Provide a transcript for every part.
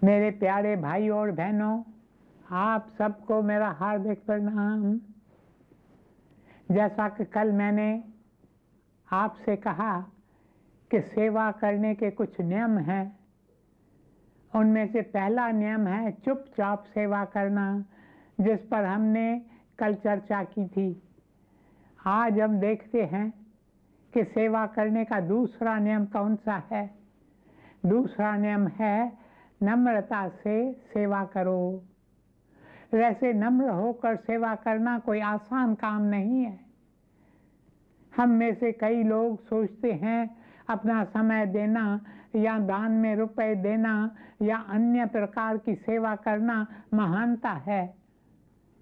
मेरे प्यारे भाई और बहनों, आप सबको मेरा हार्दिक प्रणाम। जैसा कि कल मैंने आपसे कहा कि सेवा करने के कुछ नियम हैं, उनमें से पहला नियम है चुपचाप सेवा करना, जिस पर हमने कल चर्चा की थी। आज हम देखते हैं कि सेवा करने का दूसरा नियम कौन सा है। दूसरा नियम है नम्रता से सेवा करो। वैसे नम्र होकर सेवा करना कोई आसान काम नहीं है। हम में से कई लोग सोचते हैं अपना समय देना या दान में रुपए देना या अन्य प्रकार की सेवा करना महानता है।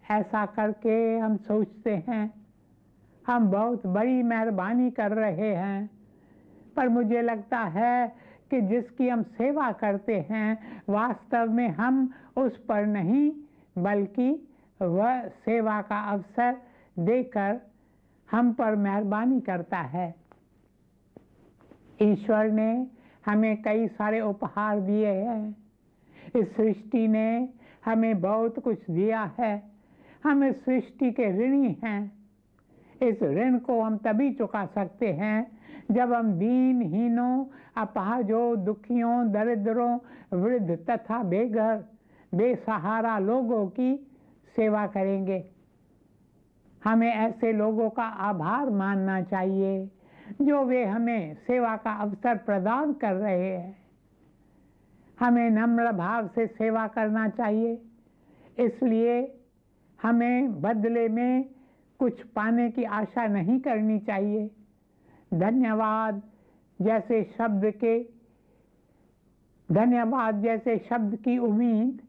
ऐसा करके हम सोचते हैं हम बहुत बड़ी मेहरबानी कर रहे हैं, पर मुझे लगता है कि जिसकी हम सेवा करते हैं वास्तव में हम उस पर नहीं बल्कि वह सेवा का अवसर देकर हम पर मेहरबानी करता है। ईश्वर ने हमें कई सारे उपहार दिए हैं। इस सृष्टि ने हमें बहुत कुछ दिया है। हम इस सृष्टि के ऋणी हैं। इस ऋण को हम तभी चुका सकते हैं जब हम दीनहीनों, अपाहजों, दुखियों, दरिद्रों, वृद्ध तथा बेघर बेसहारा लोगों की सेवा करेंगे। हमें ऐसे लोगों का आभार मानना चाहिए जो वे हमें सेवा का अवसर प्रदान कर रहे हैं। हमें नम्र भाव से सेवा करना चाहिए, इसलिए हमें बदले में कुछ पाने की आशा नहीं करनी चाहिए। धन्यवाद जैसे शब्द की उम्मीद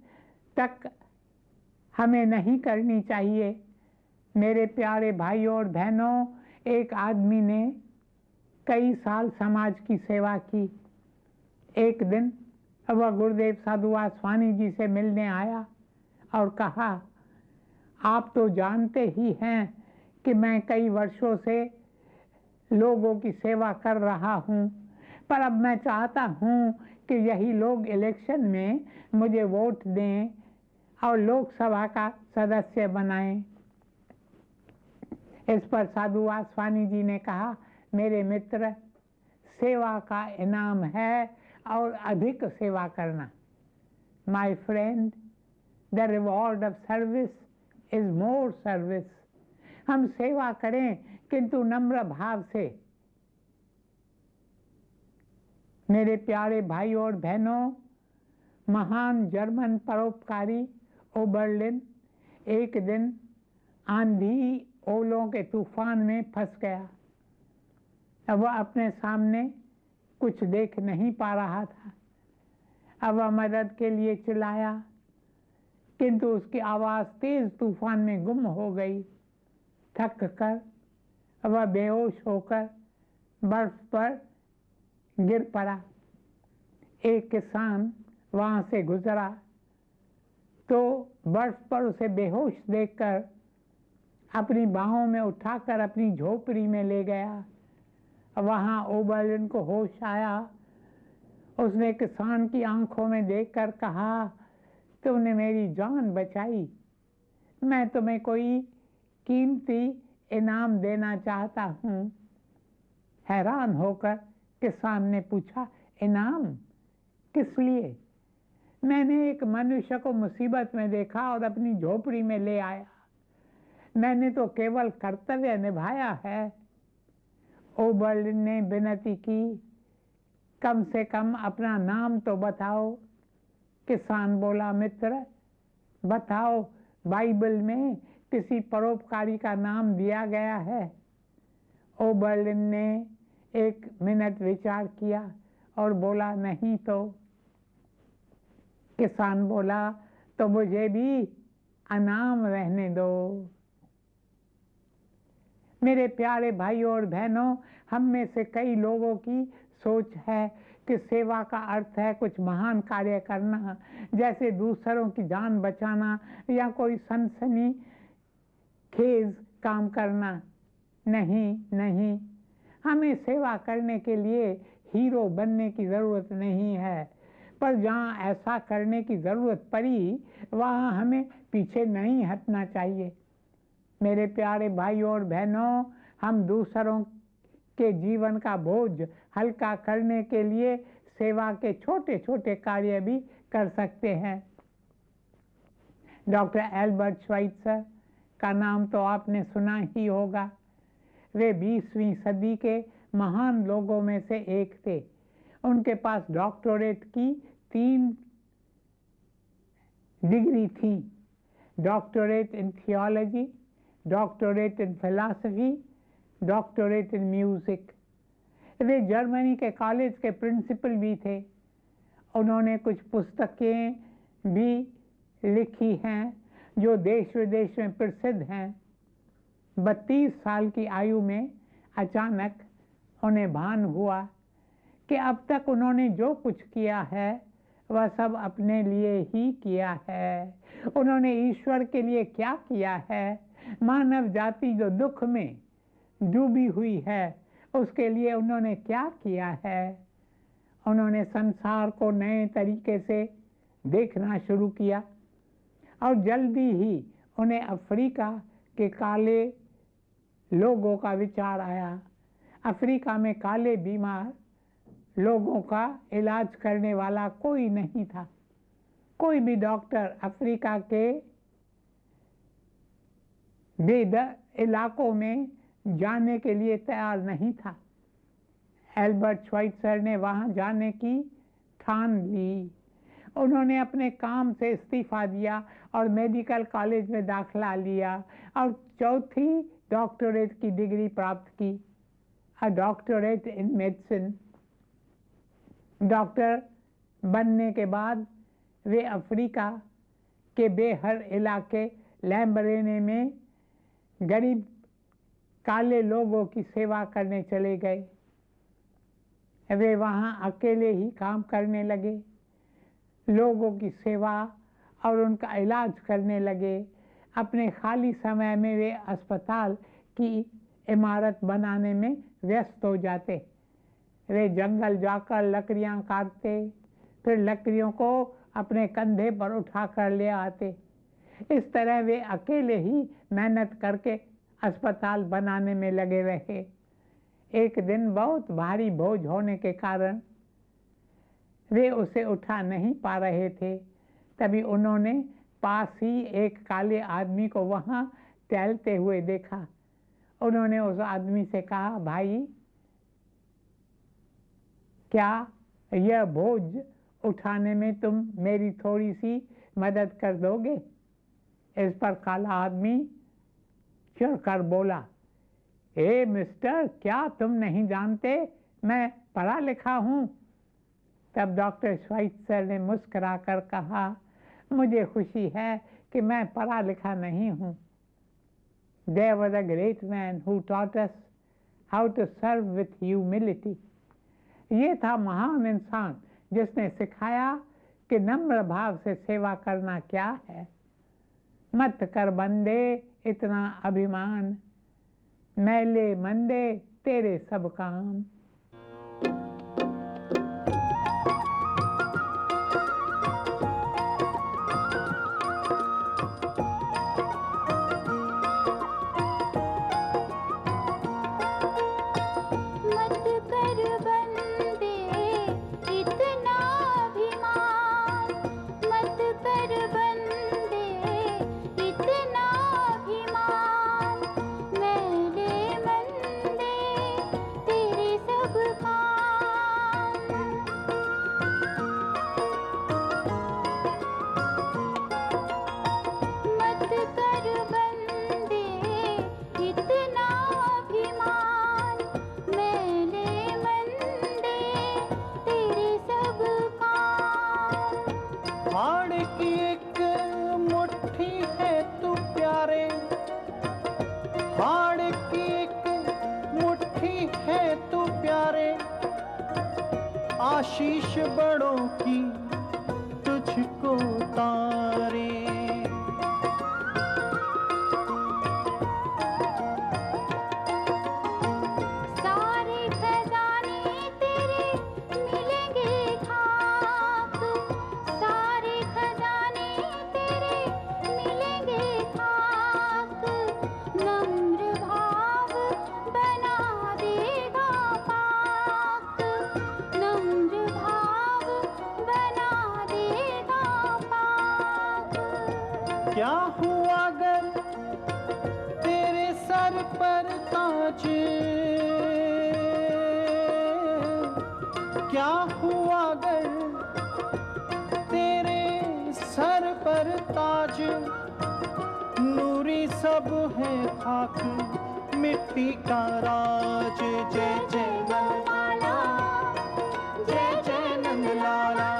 तक हमें नहीं करनी चाहिए। मेरे प्यारे भाइयों और बहनों, एक आदमी ने कई साल समाज की सेवा की। एक दिन वह गुरुदेव साधु वासवानी जी से मिलने आया और कहा, आप तो जानते ही हैं कि मैं कई वर्षों से लोगों की सेवा कर रहा हूँ, पर अब मैं चाहता हूँ कि यही लोग इलेक्शन में मुझे वोट दें और लोकसभा का सदस्य बनाएं। इस पर साधु वासवानी जी ने कहा, मेरे मित्र, सेवा का इनाम है और अधिक सेवा करना। My friend, the reward of service is more service. हम सेवा करें किंतु नम्र भाव से। मेरे प्यारे भाई और बहनों, महान जर्मन परोपकारी ओबर्लिन एक दिन आंधी ओलों के तूफान में फंस गया। अब वह अपने सामने कुछ देख नहीं पा रहा था। अब वह मदद के लिए चिल्लाया, किंतु उसकी आवाज़ तेज तूफान में गुम हो गई। थक कर वह बेहोश होकर बर्फ पर गिर पड़ा। एक किसान वहाँ से गुजरा तो बर्फ पर उसे बेहोश देखकर अपनी बाहों में उठाकर अपनी झोपड़ी में ले गया। वहाँ ओबर्लिन को होश आया। उसने किसान की आंखों में देखकर कहा, तुमने मेरी जान बचाई। मैं तुम्हें कोई कीमती इनाम देना चाहता हूँ। हैरान होकर किसान ने पूछा, इनाम किस लिए? मैंने एक मनुष्य को मुसीबत में देखा और अपनी झोपड़ी में ले आया। मैंने तो केवल कर्तव्य निभाया है। ओबर्लिन ने विनती की, कम से कम अपना नाम तो बताओ। किसान बोला, मित्र बताओ, बाइबल में किसी परोपकारी का नाम दिया गया है? ओबर्लिन ने एक मिनट विचार किया और बोला, नहीं तो। किसान बोला, तो मुझे भी अनाम रहने दो। मेरे प्यारे भाइयों और बहनों, हम में से कई लोगों की सोच है कि सेवा का अर्थ है कुछ महान कार्य करना, जैसे दूसरों की जान बचाना या कोई सनसनीखेज काम करना। नहीं नहीं, हमें सेवा करने के लिए हीरो बनने की जरूरत नहीं है, पर जहाँ ऐसा करने की ज़रूरत पड़ी वहाँ हमें पीछे नहीं हटना चाहिए। मेरे प्यारे भाइयों और बहनों, हम दूसरों के जीवन का बोझ हल्का करने के लिए सेवा के छोटे छोटे कार्य भी कर सकते हैं। डॉक्टर एल्बर्ट श्वाइत्ज़र का नाम तो आपने सुना ही होगा। वे 20वीं सदी के महान लोगों में से एक थे। उनके पास डॉक्टरेट की 3 डिग्री थी, doctorate in theology, doctorate in philosophy, doctorate in music. Way Germany के कॉलेज के प्रिंसिपल भी थे। उन्होंने कुछ पुस्तकें भी लिखी हैं जो देश विदेश में प्रसिद्ध हैं। 32 साल की आयु में अचानक उन्हें भान हुआ कि अब तक उन्होंने जो कुछ किया है वह सब अपने लिए ही किया है। उन्होंने ईश्वर के लिए क्या किया है? मानव जाति जो दुख में डूबी हुई है उसके लिए उन्होंने क्या किया है? उन्होंने संसार को नए तरीके से देखना शुरू किया और जल्दी ही उन्हें अफ्रीका के काले लोगों का विचार आया। अफ्रीका में काले बीमार लोगों का इलाज करने वाला कोई नहीं था। कोई भी डॉक्टर अफ्रीका के इलाकों में जाने के लिए तैयार नहीं था। एल्बर्ट श्वाइत्ज़र ने वहां जाने की ठान ली। उन्होंने अपने काम से इस्तीफा दिया और मेडिकल कॉलेज में दाखिला लिया और 4थी डॉक्टरेट की डिग्री प्राप्त की, a doctorate in medicine. Doctor बनने के बाद वे अफ्रीका के बेहर इलाके लैम्बरेने में गरीब काले लोगों की सेवा करने चले गए। वे वहाँ अकेले ही काम करने लगे, लोगों की सेवा और उनका इलाज करने लगे। अपने खाली समय में वे अस्पताल की इमारत बनाने में व्यस्त हो जाते। वे जंगल जाकर लकड़ियाँ काटते, फिर लकड़ियों को अपने कंधे पर उठा कर ले आते। इस तरह वे अकेले ही मेहनत करके अस्पताल बनाने में लगे रहे। एक दिन बहुत भारी बोझ होने के कारण वे उसे उठा नहीं पा रहे थे। तभी उन्होंने पास ही एक काले आदमी को वहाँ टहलते हुए देखा। उन्होंने उस आदमी से कहा, भाई क्या यह बोझ उठाने में तुम मेरी थोड़ी सी मदद कर दोगे? इस पर काला आदमी चिढ़कर बोला, ए मिस्टर, क्या तुम नहीं जानते मैं पढ़ा लिखा हूँ? तब डॉक्टर श्वाइत्ज़र ने मुस्कुराकर कहा, मुझे खुशी है कि मैं पढ़ा लिखा नहीं हूँ। There was a great man who taught us how to serve with humility. ये था महान इंसान जिसने सिखाया कि नम्र भाव से सेवा करना क्या है। मत कर बंदे इतना अभिमान, मैले मंदे तेरे सब काम। आशीष बड़ों की तुझको तारे। सारे खजाने तेरे मिलेंगे खाक, आज क्या हुआ गर तेरे सर पर ताज, नूरी सब है खाक मिट्टी का राज। जय जय नंदलाला, जय जय नंदलाला,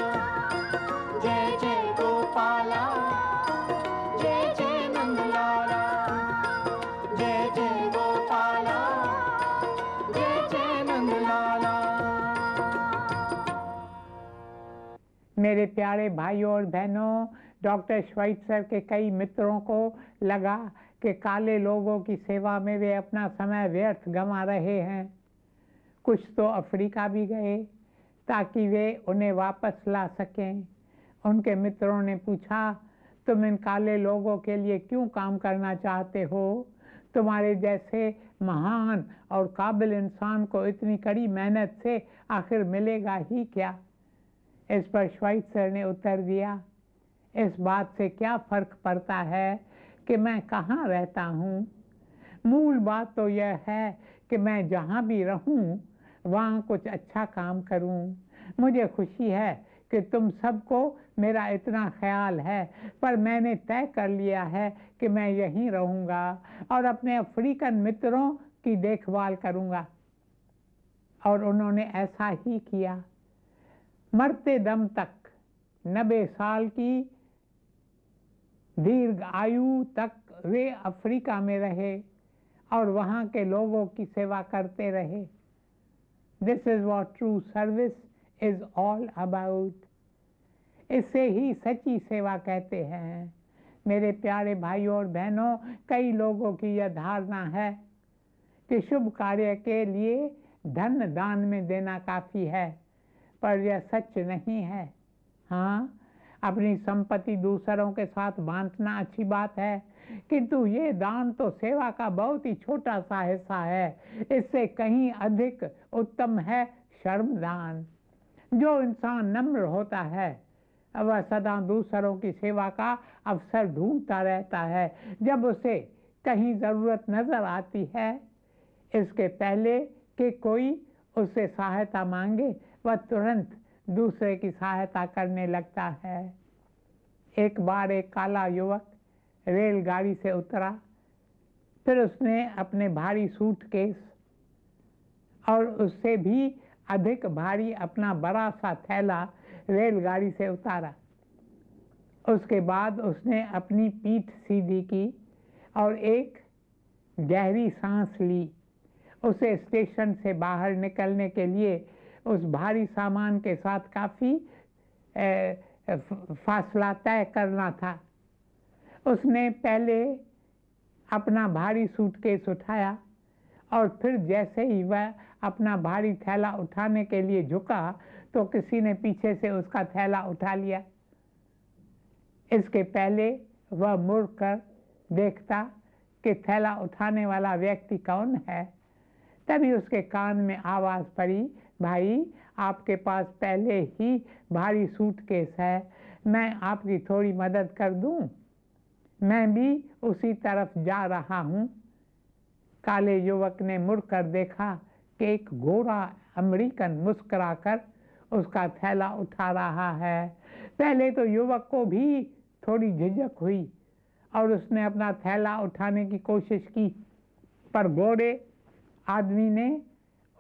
जय जय गोपाला, जय जय नंदलाला, जय जय गोपाला, जय जय नंदलाला। मेरे प्यारे भाइयों और बहनों, डॉक्टर श्वेइत्सर के कई मित्रों को लगा कि काले लोगों की सेवा में वे अपना समय व्यर्थ गंवा रहे हैं। कुछ तो अफ्रीका भी गए ताकि वे उन्हें वापस ला सकें। उनके मित्रों ने पूछा, तुम इन काले लोगों के लिए क्यों काम करना चाहते हो? तुम्हारे जैसे महान और काबिल इंसान को इतनी कड़ी मेहनत से आखिर मिलेगा ही क्या? इस पर श्वेइत्सर ने उत्तर दिया, इस बात से क्या फर्क पड़ता है कि मैं कहाँ रहता हूँ। मूल बात तो यह है कि मैं जहाँ भी रहूँ वहाँ कुछ अच्छा काम करूँ। मुझे खुशी है कि तुम सबको मेरा इतना ख्याल है, पर मैंने तय कर लिया है कि मैं यहीं रहूँगा और अपने अफ्रीकन मित्रों की देखभाल करूँगा। और उन्होंने ऐसा ही किया। मरते दम तक 90 साल की दीर्घ आयु तक वे अफ्रीका में रहे और वहाँ के लोगों की सेवा करते रहे। This is what true service is all about. इसे ही सच्ची सेवा कहते हैं। मेरे प्यारे भाइयों और बहनों, कई लोगों की यह धारणा है कि शुभ कार्य के लिए धन दान में देना काफ़ी है, पर यह सच नहीं है। हाँ, अपनी संपत्ति दूसरों के साथ बांटना अच्छी बात है, किंतु ये दान तो सेवा का बहुत ही छोटा सा हिस्सा है। इससे कहीं अधिक उत्तम है श्रमदान। जो इंसान नम्र होता है वह सदा दूसरों की सेवा का अवसर ढूंढता रहता है। जब उसे कहीं ज़रूरत नज़र आती है, इसके पहले कि कोई उससे सहायता मांगे, वह तुरंत दूसरे की सहायता करने लगता है। एक बार एक काला युवक रेलगाड़ी से उतरा, फिर उसने अपने भारी सूटकेस और उससे भी अधिक भारी अपना बड़ा सा थैला रेलगाड़ी से उतारा। उसके बाद उसने अपनी पीठ सीधी की और एक गहरी सांस ली। उसे स्टेशन से बाहर निकलने के लिए उस भारी सामान के साथ काफ़ी फासला तय करना था। उसने पहले अपना भारी सूटकेस उठाया और फिर जैसे ही वह अपना भारी थैला उठाने के लिए झुका तो किसी ने पीछे से उसका थैला उठा लिया। इसके पहले वह मुड़कर देखता कि थैला उठाने वाला व्यक्ति कौन है, तभी उसके कान में आवाज़ पड़ी, भाई आपके पास पहले ही भारी सूटकेस है, मैं आपकी थोड़ी मदद कर दूं? मैं भी उसी तरफ जा रहा हूं। काले युवक ने मुड़कर देखा कि एक गोरा अमेरिकन मुस्कुराकर उसका थैला उठा रहा है। पहले तो युवक को भी थोड़ी झिझक हुई और उसने अपना थैला उठाने की कोशिश की, पर गोरे आदमी ने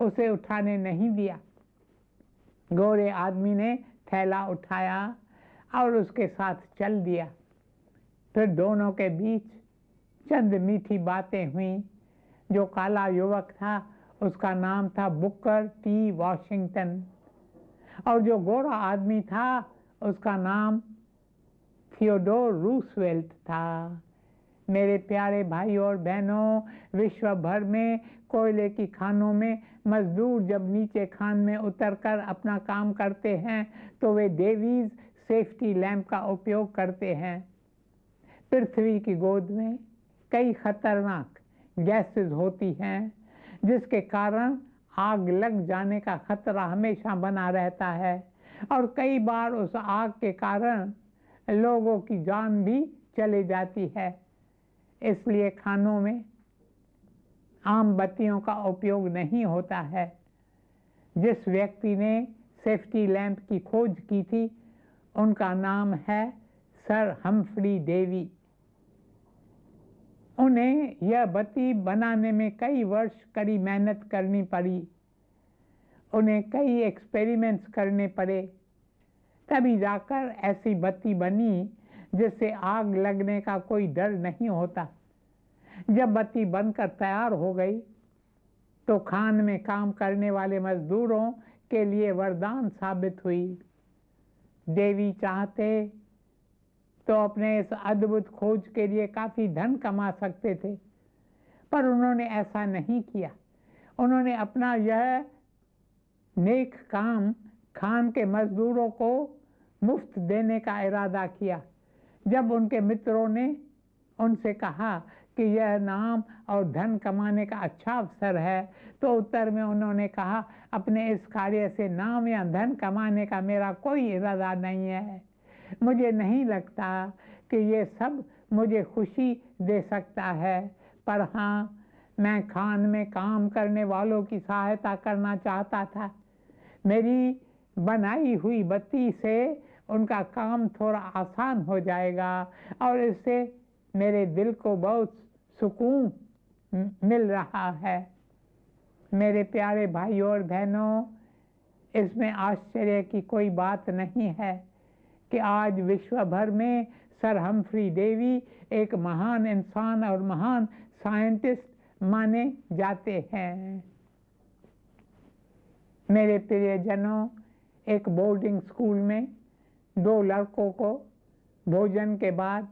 उसे उठाने नहीं दिया। गोरे आदमी ने थैला उठाया और उसके साथ चल दिया। फिर दोनों के बीच चंद मीठी बातें हुई। जो काला युवक था उसका नाम था बुकर टी वॉशिंगटन और जो गोरा आदमी था उसका नाम थियोडोर रूसवेल्ट था। मेरे प्यारे भाइयों और बहनों, विश्व भर में कोयले की खानों में मजदूर जब नीचे खान में उतरकर अपना काम करते हैं तो वे डेवीज सेफ्टी लैंप का उपयोग करते हैं। पृथ्वी की गोद में कई खतरनाक गैसेस होती हैं जिसके कारण आग लग जाने का खतरा हमेशा बना रहता है और कई बार उस आग के कारण लोगों की जान भी चली जाती है। इसलिए खानों में आम बत्तियों का उपयोग नहीं होता है। जिस व्यक्ति ने सेफ्टी लैंप की खोज की थी उनका नाम है सर हम्फ्री डेवी। उन्हें यह बत्ती बनाने में कई वर्ष कड़ी मेहनत करनी पड़ी। उन्हें कई एक्सपेरिमेंट्स करने पड़े, तभी जाकर ऐसी बत्ती बनी जिससे आग लगने का कोई डर नहीं होता। जब बत्ती बनकर तैयार हो गई तो खान में काम करने वाले मजदूरों के लिए वरदान साबित हुई। देवी चाहते तो अपने इस अद्भुत खोज के लिए काफी धन कमा सकते थे, पर उन्होंने ऐसा नहीं किया। उन्होंने अपना यह नेक काम खान के मजदूरों को मुफ्त देने का इरादा किया। जब उनके मित्रों ने उनसे कहा कि यह नाम और धन कमाने का अच्छा अवसर है, तो उत्तर में उन्होंने कहा, अपने इस कार्य से नाम या धन कमाने का मेरा कोई इरादा नहीं है। मुझे नहीं लगता कि ये सब मुझे खुशी दे सकता है, पर हाँ, मैं खान में काम करने वालों की सहायता करना चाहता था। मेरी बनाई हुई बत्ती से उनका काम थोड़ा आसान हो जाएगा और इससे मेरे दिल को बहुत सुकून मिल रहा है। मेरे प्यारे भाइयों और बहनों, इसमें आश्चर्य की कोई बात नहीं है कि आज विश्व भर में सर हम्फ्री डेवी एक महान इंसान और महान साइंटिस्ट माने जाते हैं। मेरे प्रियजनों, एक बोर्डिंग स्कूल में 2 लड़कों को भोजन के बाद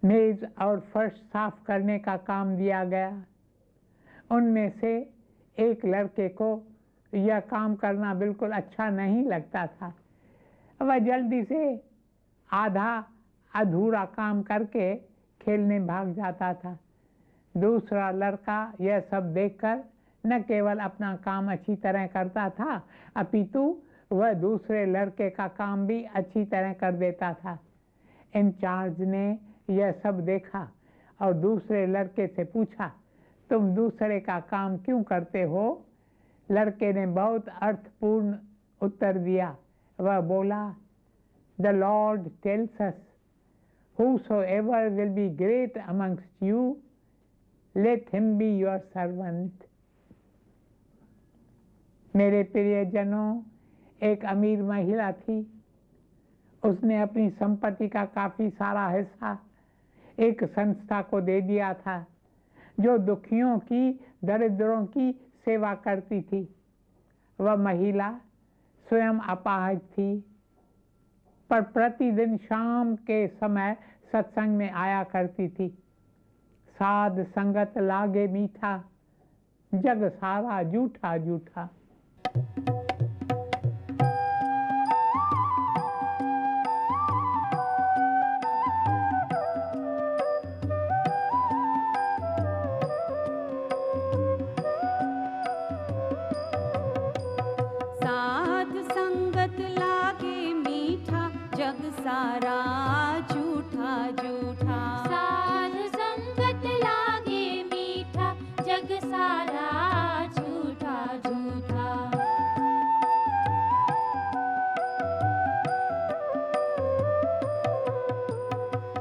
मेज और फर्श साफ करने का काम दिया गया। उनमें से एक लड़के को यह काम करना बिल्कुल अच्छा नहीं लगता था। वह जल्दी से आधा अधूरा काम करके खेलने भाग जाता था। दूसरा लड़का यह सब देखकर न केवल अपना काम अच्छी तरह करता था, अपितु वह दूसरे लड़के का काम भी अच्छी तरह कर देता था। इंचार्ज ने यह सब देखा और दूसरे लड़के से पूछा, तुम दूसरे का काम क्यों करते हो? लड़के ने बहुत अर्थपूर्ण उत्तर दिया। वह बोला, The Lord tells us, whosoever will be great amongst you, let him be your servant. मेरे प्रियजनों, एक अमीर महिला थी। उसने अपनी संपत्ति का काफी सारा हिस्सा एक संस्था को दे दिया था जो दुखियों की, दरिद्रों की सेवा करती थी। वह महिला स्वयं अपाहिज थी, पर प्रतिदिन शाम के समय सत्संग में आया करती थी। साध संगत लागे मीठा, जग सारा जूठा जूठा। साध संगत लागे मीठा, जग सारा झूठा झूठा। साध संगत लागे मीठा, जग सारा झूठा झूठा।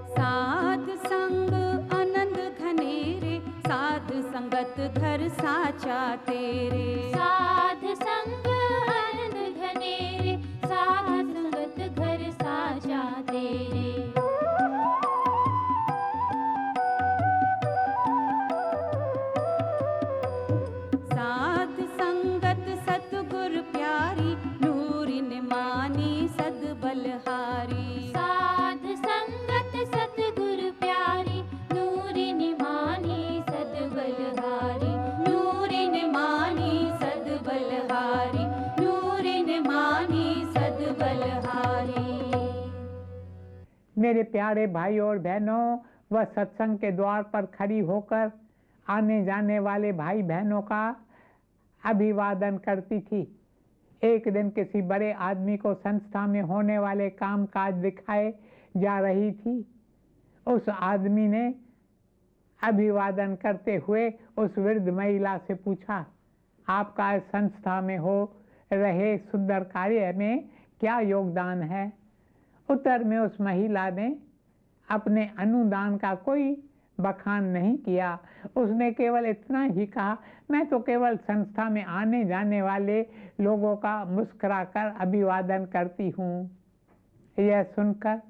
साध संग आनंद घनेरे, साध संगत घर साचा तेरे। साध संग आनंद घनेरे, साध संगत घर साचा तेरे। साध संगत सतगुर प्यारी, नूरी निमानी सद बलहारी। साध संगत सतगुर प्यारी, नूरी निमानी सद बलहारी। नूरी निमानी सद बलहारी, नूरी निमानी सद बलहारी। मेरे प्यारे भाइयों और बहनों, वह सत्संग के द्वार पर खड़ी होकर आने जाने वाले भाई बहनों का अभिवादन करती थी। एक दिन किसी बड़े आदमी को संस्था में होने वाले कामकाज दिखाए जा रही थी। उस आदमी ने अभिवादन करते हुए उस वृद्ध महिला से पूछा, आपका इस संस्था में हो रहे सुंदर कार्य में क्या योगदान है? उत्तर में उस महिला ने अपने अनुदान का कोई बखान नहीं किया। उसने केवल इतना ही कहा, मैं तो केवल संस्था में आने जाने वाले लोगों का मुस्कुराकर अभिवादन करती हूँ। यह सुनकर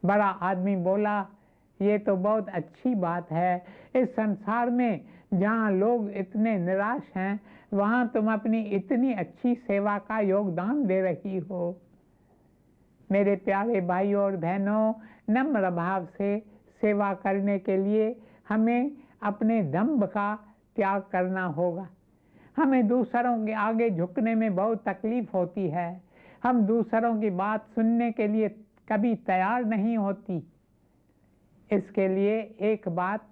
बड़ा आदमी बोला, ये तो बहुत अच्छी बात है। इस संसार में जहाँ लोग इतने निराश हैं, वहाँ तुम अपनी इतनी अच्छी सेवा का योगदान दे रही हो। मेरे प्यारे भाइयों और बहनों, नम्र भाव से सेवा करने के लिए हमें अपने दंभ का त्याग करना होगा। हमें दूसरों के आगे झुकने में बहुत तकलीफ होती है। हम दूसरों की बात सुनने के लिए कभी तैयार नहीं होती। इसके लिए एक बात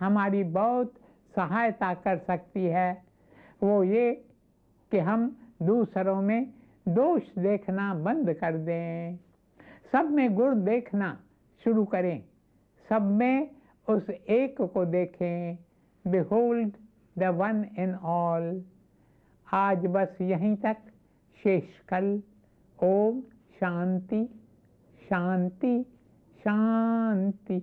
हमारी बहुत सहायता कर सकती है, वो ये कि हम दूसरों में दोष देखना बंद कर दें, सब में गुण देखना शुरू करें, सब में उस एक को देखें। Behold the one in all। आज बस यहीं तक, शेष कल। ओम शांति शांति शांति।